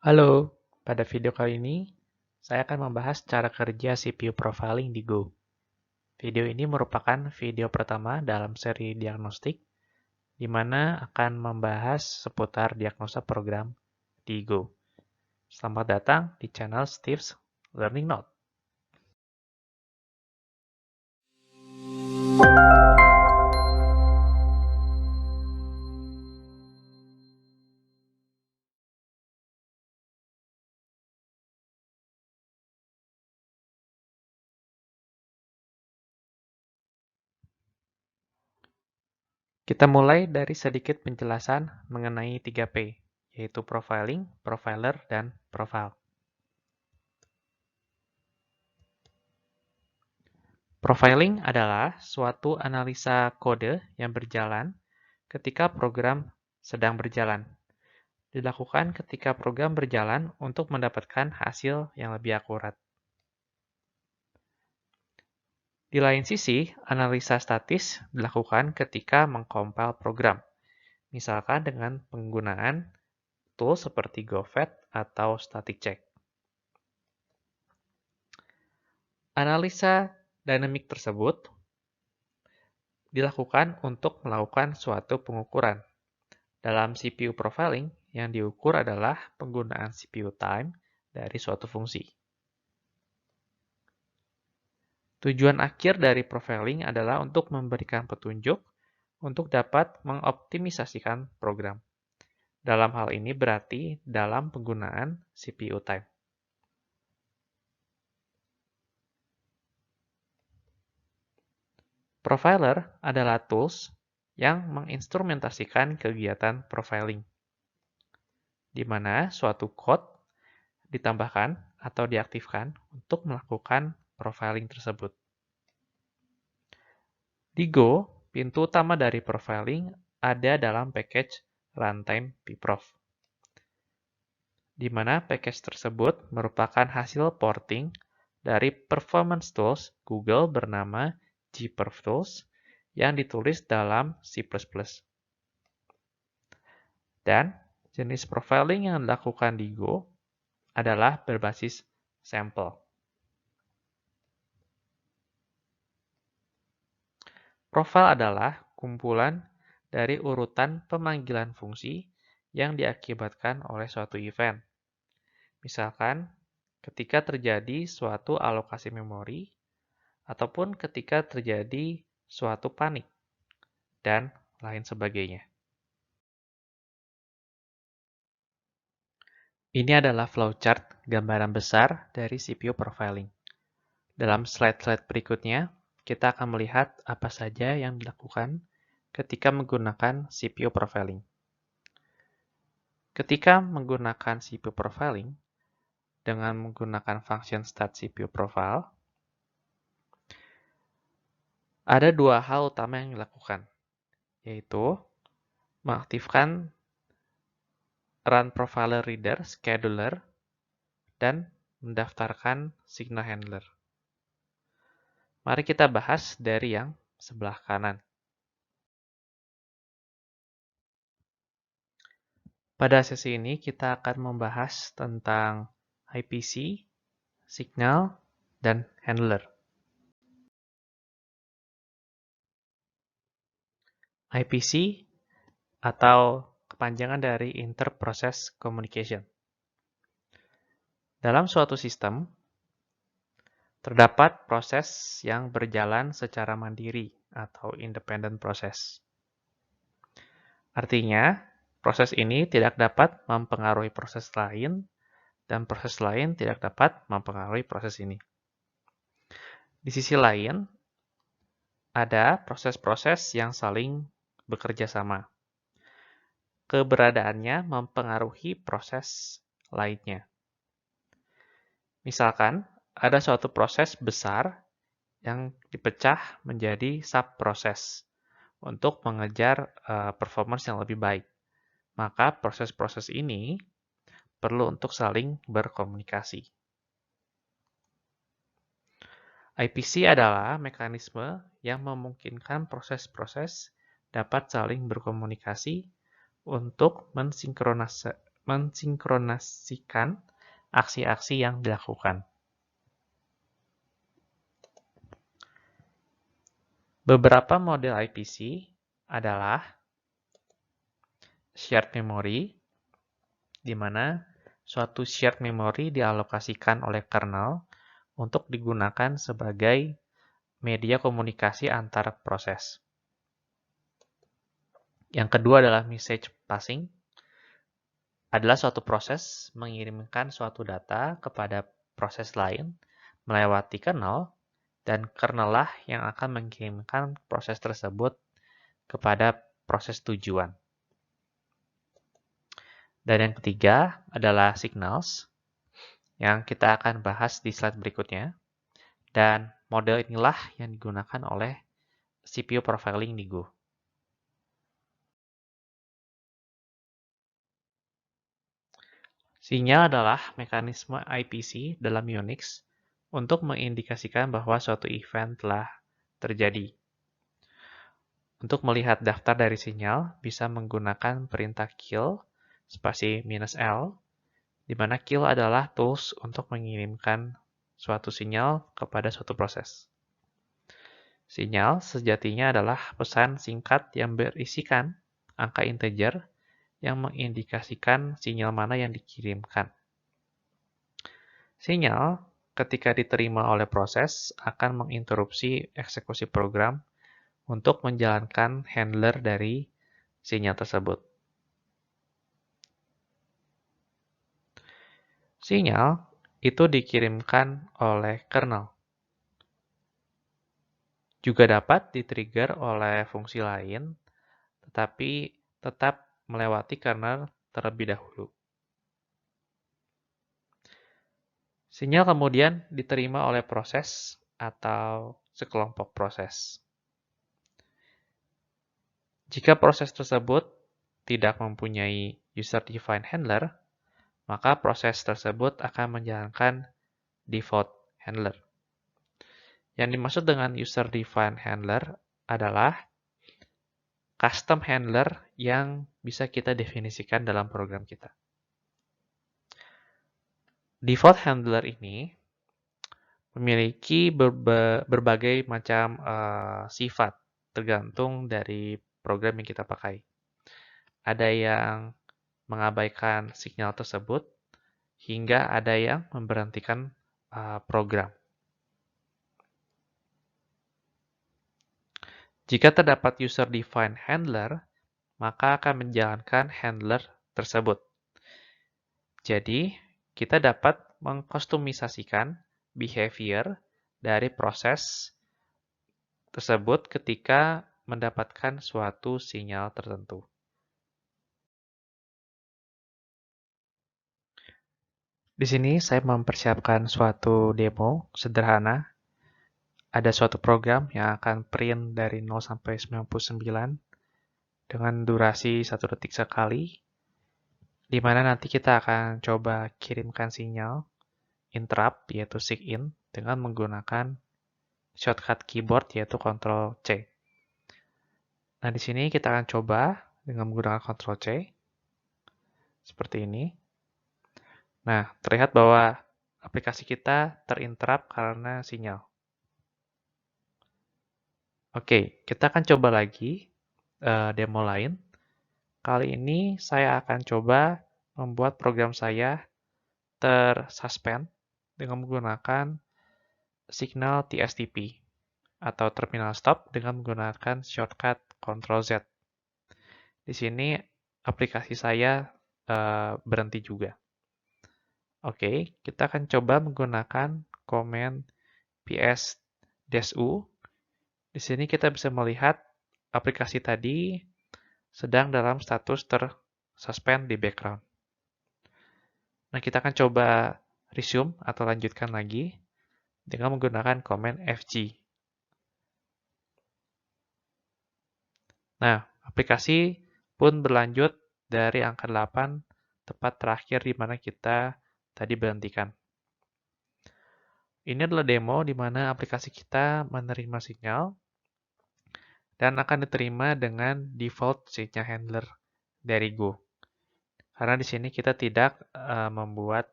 Halo, pada video kali ini saya akan membahas cara kerja CPU profiling di Go. Video ini merupakan video pertama dalam seri diagnostik, di mana akan membahas seputar diagnosa program di Go. Selamat datang di channel Steve's Learning Note. Kita mulai dari sedikit penjelasan mengenai 3P, yaitu profiling, profiler, dan profile. Profiling adalah suatu analisa kode yang berjalan ketika program sedang berjalan. Dilakukan ketika program berjalan untuk mendapatkan hasil yang lebih akurat. Di lain sisi, analisa statis dilakukan ketika mengcompile program, misalkan dengan penggunaan tools seperti GoFet atau Static Check. Analisa dinamik tersebut dilakukan untuk melakukan suatu pengukuran. Dalam CPU profiling, yang diukur adalah penggunaan CPU time dari suatu fungsi. Tujuan akhir dari profiling adalah untuk memberikan petunjuk untuk dapat mengoptimisasikan program. Dalam hal ini berarti dalam penggunaan CPU time. Profiler adalah tools yang menginstrumentasikan kegiatan profiling, di mana suatu code ditambahkan atau diaktifkan untuk melakukan profiling tersebut. Di Go, pintu utama dari profiling ada dalam package runtime pprof, di mana package tersebut merupakan hasil porting dari performance tools Google bernama gperftools yang ditulis dalam C++. Dan jenis profiling yang dilakukan di Go adalah berbasis sampel. Profile adalah kumpulan dari urutan pemanggilan fungsi yang diakibatkan oleh suatu event. Misalkan, ketika terjadi suatu alokasi memori, ataupun ketika terjadi suatu panik, dan lain sebagainya. Ini adalah flowchart gambaran besar dari CPU profiling. Dalam slide-slide berikutnya, kita akan melihat apa saja yang dilakukan ketika menggunakan CPU profiling. Ketika menggunakan CPU profiling, dengan menggunakan function stat CPU profile, ada dua hal utama yang dilakukan, yaitu mengaktifkan run profiler reader scheduler dan mendaftarkan signal handler. Mari kita bahas dari yang sebelah kanan. Pada sesi ini kita akan membahas tentang IPC, signal, dan handler. IPC atau kepanjangan dari Inter-Process Communication. Dalam suatu sistem, terdapat proses yang berjalan secara mandiri atau independent process. Artinya, proses ini tidak dapat mempengaruhi proses lain dan proses lain tidak dapat mempengaruhi proses ini. Di sisi lain, ada proses-proses yang saling bekerja sama. Keberadaannya mempengaruhi proses lainnya. Misalkan, ada suatu proses besar yang dipecah menjadi sub-proses untuk mengejar performance yang lebih baik. Maka proses-proses ini perlu untuk saling berkomunikasi. IPC adalah mekanisme yang memungkinkan proses-proses dapat saling berkomunikasi untuk mensinkronisasi mensinkronasikan aksi-aksi yang dilakukan. Beberapa model IPC adalah shared memory, di mana suatu shared memory dialokasikan oleh kernel untuk digunakan sebagai media komunikasi antar proses. Yang kedua adalah message passing, adalah suatu proses mengirimkan suatu data kepada proses lain melewati kernel, dan kernel lah yang akan mengirimkan proses tersebut kepada proses tujuan. Dan yang ketiga adalah signals, yang kita akan bahas di slide berikutnya. Dan model inilah yang digunakan oleh CPU profiling di Go. Sinyal adalah mekanisme IPC dalam Unix untuk mengindikasikan bahwa suatu event telah terjadi. Untuk melihat daftar dari sinyal, bisa menggunakan perintah kill spasi -L, di mana kill adalah tools untuk mengirimkan suatu sinyal kepada suatu proses. Sinyal sejatinya adalah pesan singkat yang berisikan angka integer yang mengindikasikan sinyal mana yang dikirimkan. Sinyal, ketika diterima oleh proses, akan menginterupsi eksekusi program untuk menjalankan handler dari sinyal tersebut. Sinyal itu dikirimkan oleh kernel. Juga dapat di-trigger oleh fungsi lain, tetapi tetap melewati kernel terlebih dahulu. Sinyal kemudian diterima oleh proses atau sekelompok proses. Jika proses tersebut tidak mempunyai user-defined handler, maka proses tersebut akan menjalankan default handler. Yang dimaksud dengan user-defined handler adalah custom handler yang bisa kita definisikan dalam program kita. Default handler ini memiliki berbagai macam sifat tergantung dari program yang kita pakai. Ada yang mengabaikan sinyal tersebut, hingga ada yang memberhentikan program. Jika terdapat user-defined handler, maka akan menjalankan handler tersebut. Jadi, kita dapat mengkustomisasikan behavior dari proses tersebut ketika mendapatkan suatu sinyal tertentu. Di sini saya mempersiapkan suatu demo sederhana. Ada suatu program yang akan print dari 0 sampai 99 dengan durasi 1 detik sekali, di mana nanti kita akan coba kirimkan sinyal interrupt, yaitu sign, dengan menggunakan shortcut keyboard, yaitu Ctrl+C. Nah, di sini kita akan coba dengan menggunakan Ctrl+C, seperti ini. Nah, terlihat bahwa aplikasi kita terinterrupt karena sinyal. Oke, kita akan coba lagi demo lain. Kali ini saya akan coba membuat program saya tersuspend dengan menggunakan signal TSTP atau terminal stop dengan menggunakan shortcut Ctrl+Z. Di sini aplikasi saya berhenti juga. Oke, kita akan coba menggunakan command ps-u. Di sini kita bisa melihat aplikasi tadi sedang dalam status tersuspend di background. Nah, kita akan coba resume atau lanjutkan lagi dengan menggunakan command fg. Nah, aplikasi pun berlanjut dari angka 8 tepat terakhir di mana kita tadi berhentikan. Ini adalah demo di mana aplikasi kita menerima sinyal dan akan diterima dengan default signal handler dari Go. Karena di sini kita tidak membuat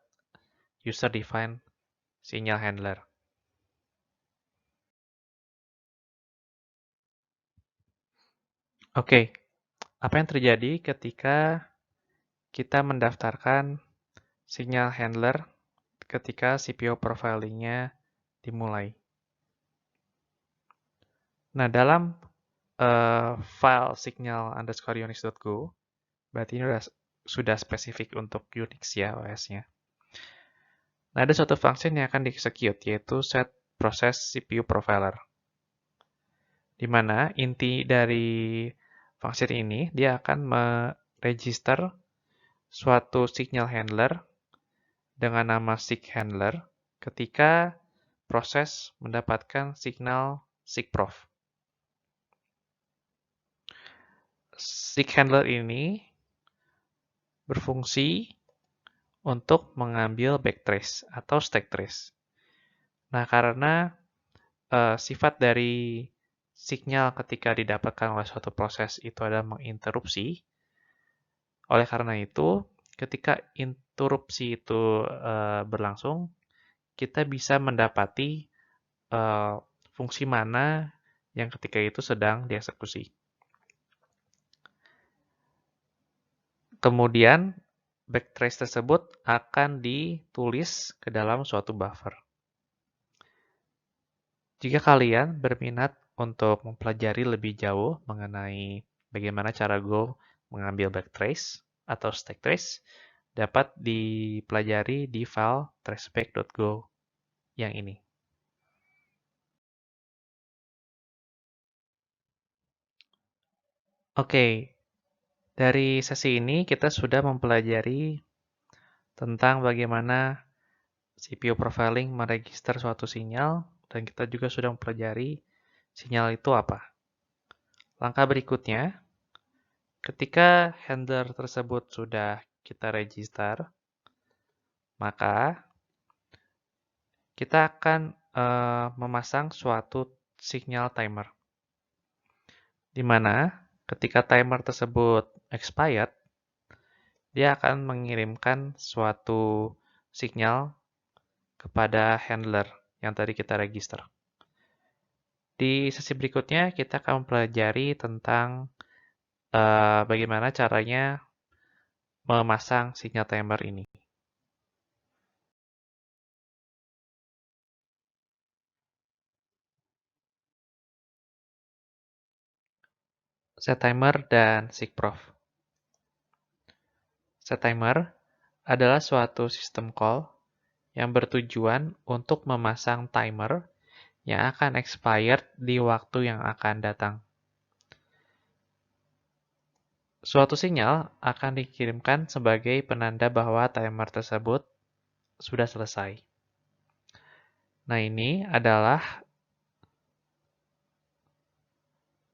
user define sinyal handler. Oke, apa yang terjadi ketika kita mendaftarkan sinyal handler ketika CPO profilingnya dimulai? Nah, dalam file signal_unix.go, berarti ini sudah spesifik untuk Unix ya OS-nya. Nah, ada suatu function yang akan di-execute, yaitu set process CPU profiler. Di mana inti dari function ini, dia akan meregister suatu signal handler dengan nama sighandler ketika proses mendapatkan signal sigprof. Sighandler ini berfungsi untuk mengambil backtrace atau stack trace. Nah, karena sifat dari sinyal ketika didapatkan oleh suatu proses itu adalah menginterupsi, oleh karena itu, ketika interupsi itu berlangsung, kita bisa mendapati fungsi mana yang ketika itu sedang dieksekusi. Kemudian, backtrace tersebut akan ditulis ke dalam suatu buffer. Jika kalian berminat untuk mempelajari lebih jauh mengenai bagaimana cara Go mengambil backtrace atau stack trace, dapat dipelajari di file traceback.go yang ini. Oke, dari sesi ini kita sudah mempelajari tentang bagaimana CPU profiling meregister suatu sinyal, dan kita juga sudah mempelajari sinyal itu apa. Langkah berikutnya, ketika handler tersebut sudah kita register, maka kita akan memasang suatu sinyal timer. Di mana ketika timer tersebut expired, dia akan mengirimkan suatu sinyal kepada handler yang tadi kita register. Di sesi berikutnya kita akan mempelajari tentang bagaimana caranya memasang sinyal timer ini. Set timer dan sigprof. Set timer adalah suatu sistem call yang bertujuan untuk memasang timer yang akan expired di waktu yang akan datang. Suatu sinyal akan dikirimkan sebagai penanda bahwa timer tersebut sudah selesai. Nah, ini adalah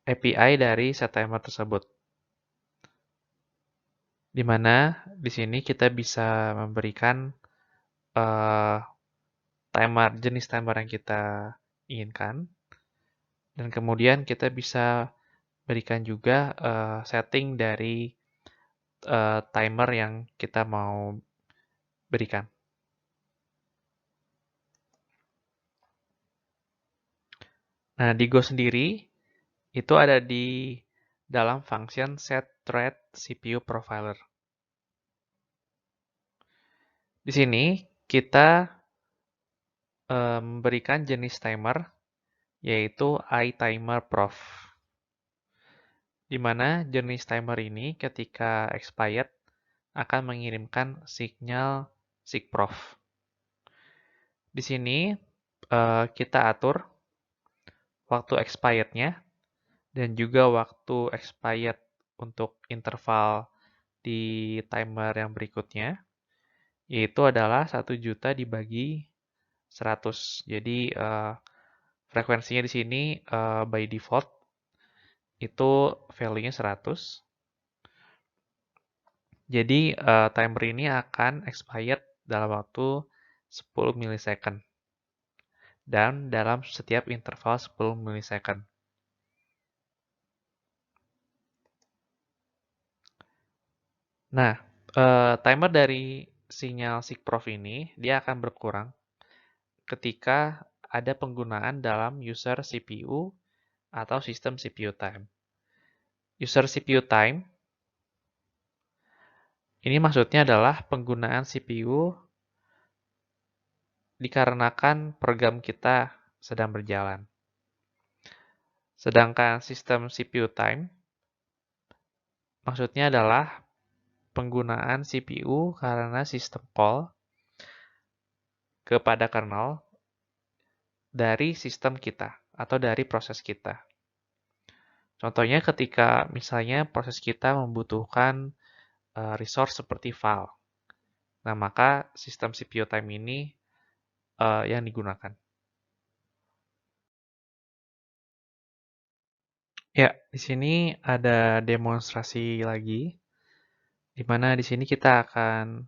API dari set timer tersebut. Di mana di sini kita bisa memberikan jenis timer yang kita inginkan. Dan kemudian kita bisa berikan juga setting dari timer yang kita mau berikan. Nah, di Go sendiri, itu ada di dalam function setThread CPU profiler. Di sini, kita memberikan jenis timer, yaitu iTimerProf. Di mana jenis timer ini ketika expired akan mengirimkan sinyal sigprof. Di sini kita atur waktu expired-nya dan juga waktu expired untuk interval di timer yang berikutnya, yaitu adalah 1 juta dibagi 100. Jadi frekuensinya di sini by default itu value-nya 100. Jadi timer ini akan expired dalam waktu 10 milisecond. Dan dalam setiap interval 10 milisecond. Nah, Timer dari sinyal sigprof ini, dia akan berkurang ketika ada penggunaan dalam user CPU atau sistem CPU time. User CPU time, ini maksudnya adalah penggunaan CPU dikarenakan program kita sedang berjalan. Sedangkan sistem CPU time, maksudnya adalah penggunaan CPU karena sistem call kepada kernel dari sistem kita atau dari proses kita. Contohnya ketika misalnya proses kita membutuhkan resource seperti file. Nah, maka sistem CPU time ini yang digunakan. Ya, di sini ada demonstrasi lagi, di mana di sini kita akan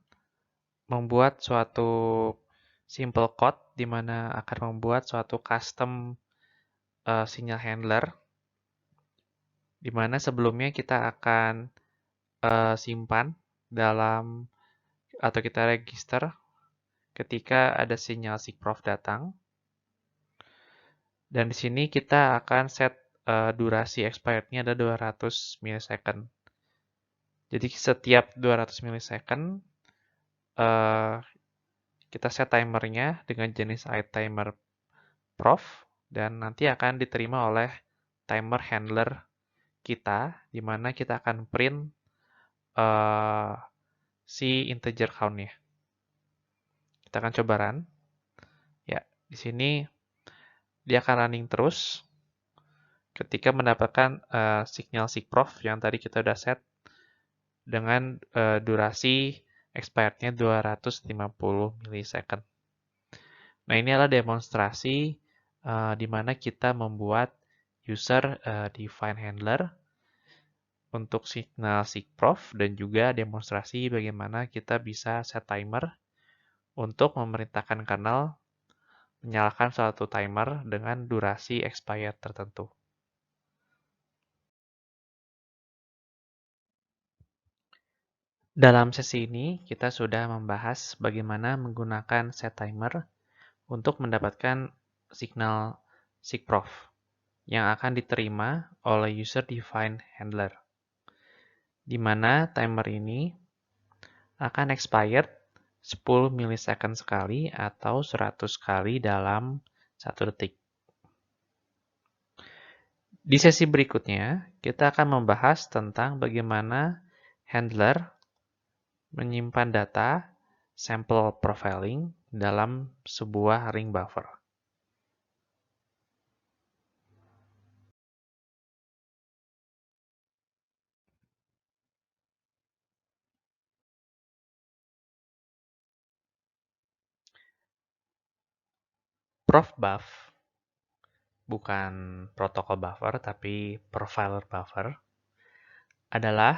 membuat suatu simple code, di mana akan membuat suatu custom sinyal handler, di mana sebelumnya kita akan simpan dalam atau kita register ketika ada sinyal sigprof datang. Dan di sini kita akan set durasi expirednya ada 200 millisecond. Jadi setiap 200 millisecond kita set timernya dengan jenis iTimer prof dan nanti akan diterima oleh timer handler kita, di mana kita akan print si integer count-nya. Kita akan coba run. Ya, di sini dia akan running terus ketika mendapatkan signal sigprof yang tadi kita udah set dengan durasi expirednya 250 millisecond. Nah, ini adalah demonstrasi di mana kita membuat user define handler untuk signal sigprof dan juga demonstrasi bagaimana kita bisa set timer untuk memerintahkan kernel menyalakan suatu timer dengan durasi expired tertentu. Dalam sesi ini, kita sudah membahas bagaimana menggunakan set timer untuk mendapatkan signal sigprof yang akan diterima oleh user defined handler, di mana timer ini akan expired 10 millisecond sekali atau 100 kali dalam 1 detik. Di sesi berikutnya, kita akan membahas tentang bagaimana handler menyimpan data sample profiling dalam sebuah ring buffer. Profbuf, bukan protokol buffer, tapi profiler buffer, adalah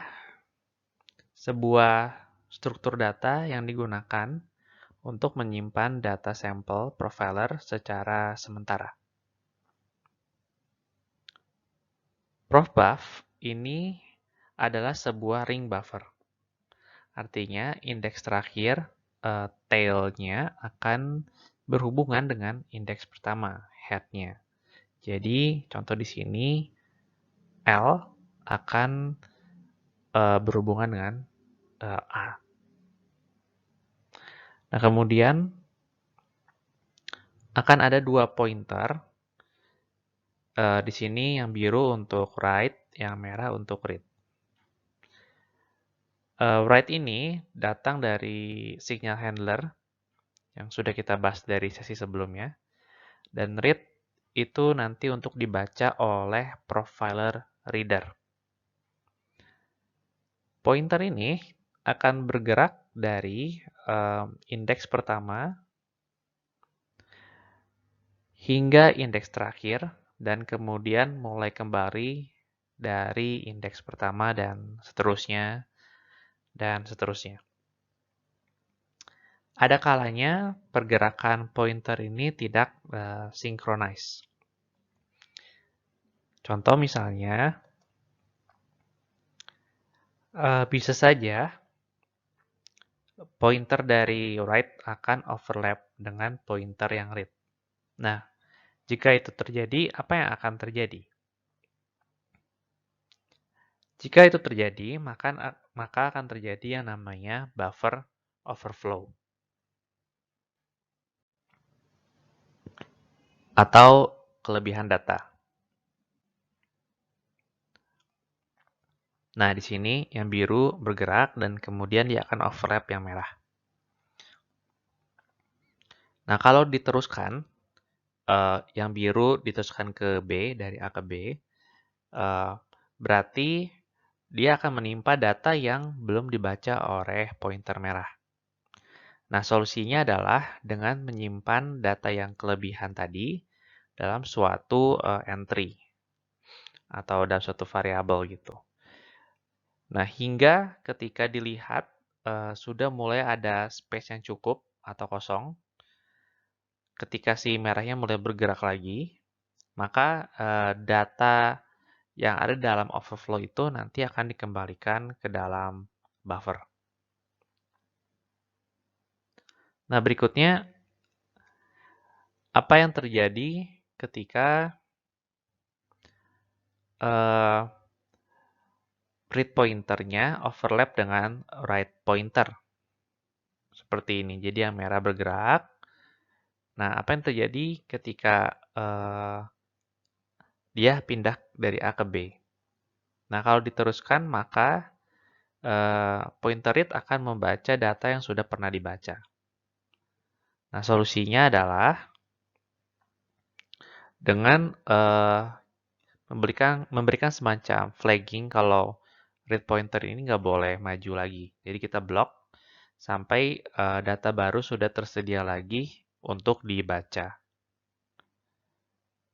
sebuah struktur data yang digunakan untuk menyimpan data sampel profiler secara sementara. Profbuf ini adalah sebuah ring buffer. Artinya indeks terakhir tail-nya akan berhubungan dengan indeks pertama, head-nya. Jadi contoh di sini L akan berhubungan dengan A. Nah, kemudian akan ada dua pointer. Di sini yang biru untuk write, yang merah untuk read. Write ini datang dari signal handler yang sudah kita bahas dari sesi sebelumnya. Dan read itu nanti untuk dibaca oleh profiler reader. Pointer ini akan bergerak dari indeks pertama hingga indeks terakhir dan kemudian mulai kembali dari indeks pertama dan seterusnya dan seterusnya. Ada kalanya pergerakan pointer ini tidak sinkronis. Contoh misalnya bisa saja pointer dari write akan overlap dengan pointer yang read. Nah, jika itu terjadi, apa yang akan terjadi? Jika itu terjadi, maka akan terjadi yang namanya buffer overflow atau kelebihan data. Nah, di sini yang biru bergerak dan kemudian dia akan overlap yang merah. Nah, kalau diteruskan, yang biru diteruskan ke B, dari A ke B, berarti dia akan menimpa data yang belum dibaca oleh pointer merah. Nah, solusinya adalah dengan menyimpan data yang kelebihan tadi dalam suatu entry atau dalam suatu variabel gitu. Nah, hingga ketika dilihat sudah mulai ada space yang cukup atau kosong, ketika si merahnya mulai bergerak lagi, maka data yang ada dalam overflow itu nanti akan dikembalikan ke dalam buffer. Nah, berikutnya, apa yang terjadi ketika read pointernya overlap dengan write pointer? Seperti ini. Jadi yang merah bergerak. Nah, apa yang terjadi ketika dia pindah dari A ke B? Nah, kalau diteruskan, maka pointer read akan membaca data yang sudah pernah dibaca. Nah, solusinya adalah dengan memberikan semacam flagging kalau read pointer ini nggak boleh maju lagi. Jadi kita blok sampai data baru sudah tersedia lagi untuk dibaca.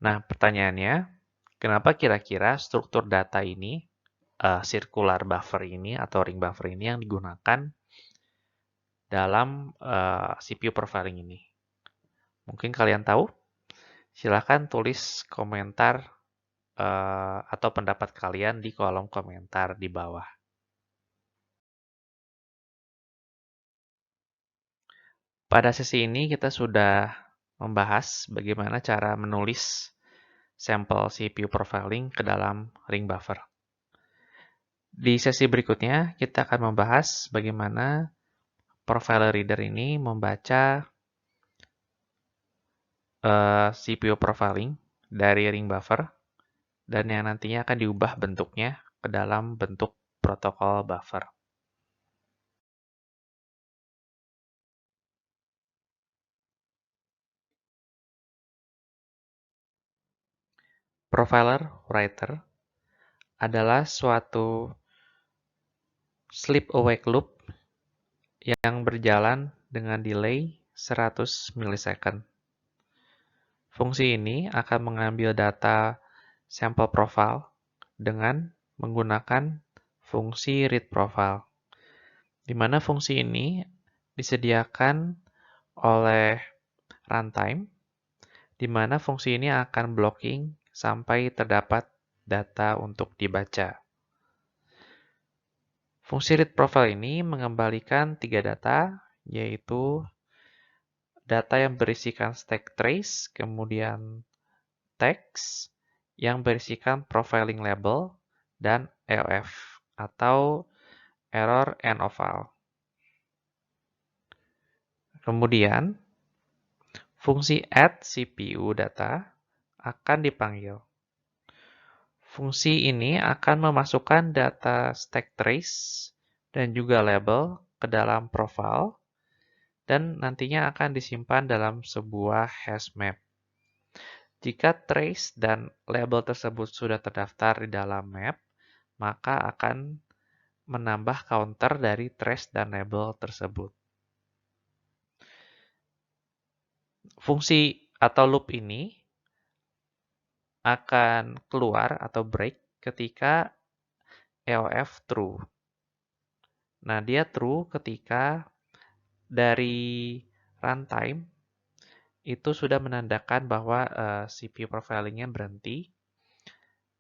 Nah, pertanyaannya, kenapa kira-kira struktur data ini, circular buffer ini atau ring buffer ini yang digunakan dalam CPU profiling ini? Mungkin kalian tahu? Silahkan tulis komentar atau pendapat kalian di kolom komentar di bawah. Pada sesi ini kita sudah membahas bagaimana cara menulis sampel CPU profiling ke dalam ring buffer. Di sesi berikutnya kita akan membahas bagaimana profiler reader ini membaca CPU profiling dari ring buffer dan yang nantinya akan diubah bentuknya ke dalam bentuk protokol buffer. Profiler writer adalah suatu sleep awake loop yang berjalan dengan delay 100 milisecond. Fungsi ini akan mengambil data sampel profile dengan menggunakan fungsi read profile, di mana fungsi ini disediakan oleh runtime, di mana fungsi ini akan blocking sampai terdapat data untuk dibaca. Fungsi read profile ini mengembalikan 3 data, yaitu data yang berisikan stack trace, kemudian teks yang berisikan profiling label, dan EOF atau error end of file. Kemudian, fungsi add CPU data akan dipanggil. Fungsi ini akan memasukkan data stack trace dan juga label ke dalam profile dan nantinya akan disimpan dalam sebuah hash map. Jika trace dan label tersebut sudah terdaftar di dalam map, maka akan menambah counter dari trace dan label tersebut. Fungsi atau loop ini akan keluar atau break ketika EOF true. Nah, dia true ketika dari runtime itu sudah menandakan bahwa CPU profilingnya berhenti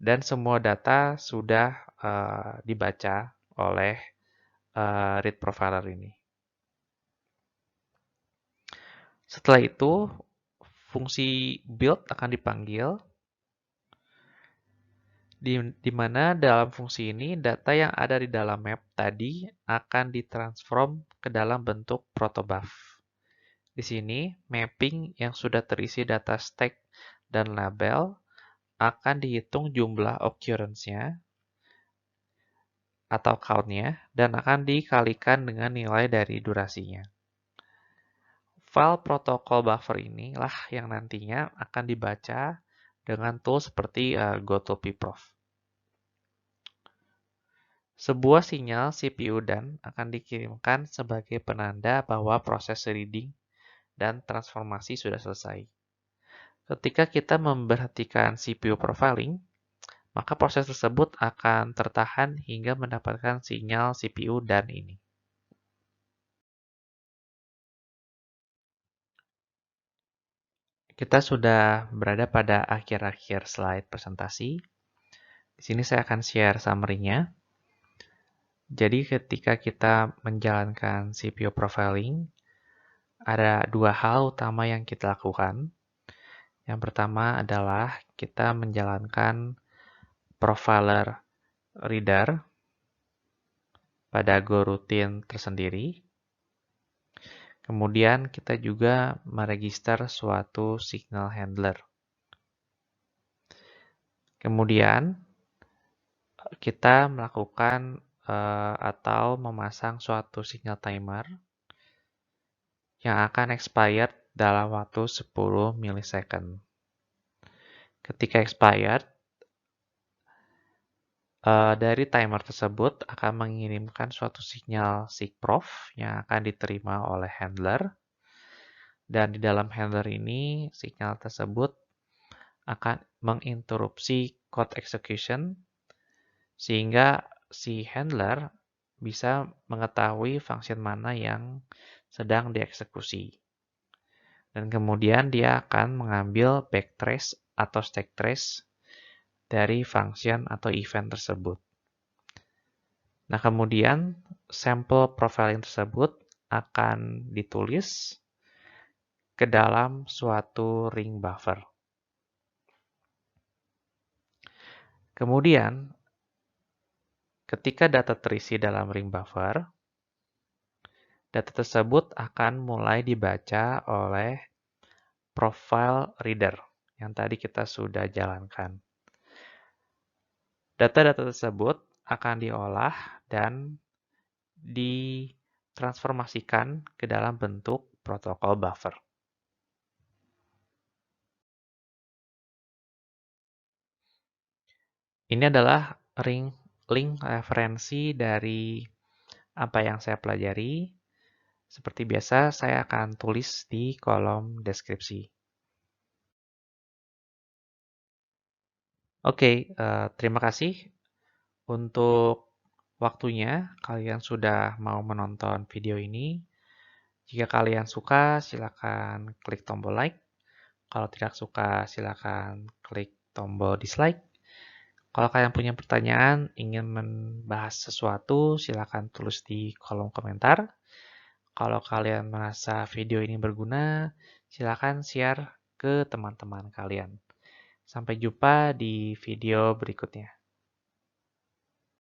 dan semua data sudah dibaca oleh read profiler ini. Setelah itu, fungsi build akan dipanggil, di mana dalam fungsi ini data yang ada di dalam map tadi akan ditransform ke dalam bentuk protobuf. Di sini, mapping yang sudah terisi data stack dan label akan dihitung jumlah occurrence-nya atau count-nya dan akan dikalikan dengan nilai dari durasinya. File protokol buffer inilah yang nantinya akan dibaca dengan tool seperti GoToPeaProf. Sebuah sinyal CPU dan akan dikirimkan sebagai penanda bahwa proses reading dan transformasi sudah selesai. Ketika kita memberhentikan CPU profiling, maka proses tersebut akan tertahan hingga mendapatkan sinyal CPU dan ini. Kita sudah berada pada akhir-akhir slide presentasi. Di sini saya akan share summary-nya. Jadi ketika kita menjalankan CPU profiling, ada dua hal utama yang kita lakukan. Yang pertama adalah kita menjalankan profiler reader pada GoRoutine tersendiri. Kemudian kita juga meregister suatu signal handler. Kemudian kita melakukan atau memasang suatu signal timer yang akan expired dalam waktu 10 milisecond. Ketika expired, dari timer tersebut akan mengirimkan suatu sinyal sigprof yang akan diterima oleh handler. Dan di dalam handler ini, sinyal tersebut akan menginterupsi code execution sehingga si handler bisa mengetahui function mana yang sedang dieksekusi. Dan kemudian dia akan mengambil backtrace atau stack trace dari function atau event tersebut. Nah, kemudian sampel profiling tersebut akan ditulis ke dalam suatu ring buffer. Kemudian, ketika data terisi dalam ring buffer, data tersebut akan mulai dibaca oleh profile reader yang tadi kita sudah jalankan. Data-data tersebut akan diolah dan ditransformasikan ke dalam bentuk protokol buffer. Ini adalah link referensi dari apa yang saya pelajari. Seperti biasa, saya akan tulis di kolom deskripsi. Oke, terima kasih untuk waktunya. Kalian sudah mau menonton video ini. Jika kalian suka, silakan klik tombol like. Kalau tidak suka, silakan klik tombol dislike. Kalau kalian punya pertanyaan, ingin membahas sesuatu, silakan tulis di kolom komentar. Kalau kalian merasa video ini berguna, silakan share ke teman-teman kalian. Sampai jumpa di video berikutnya.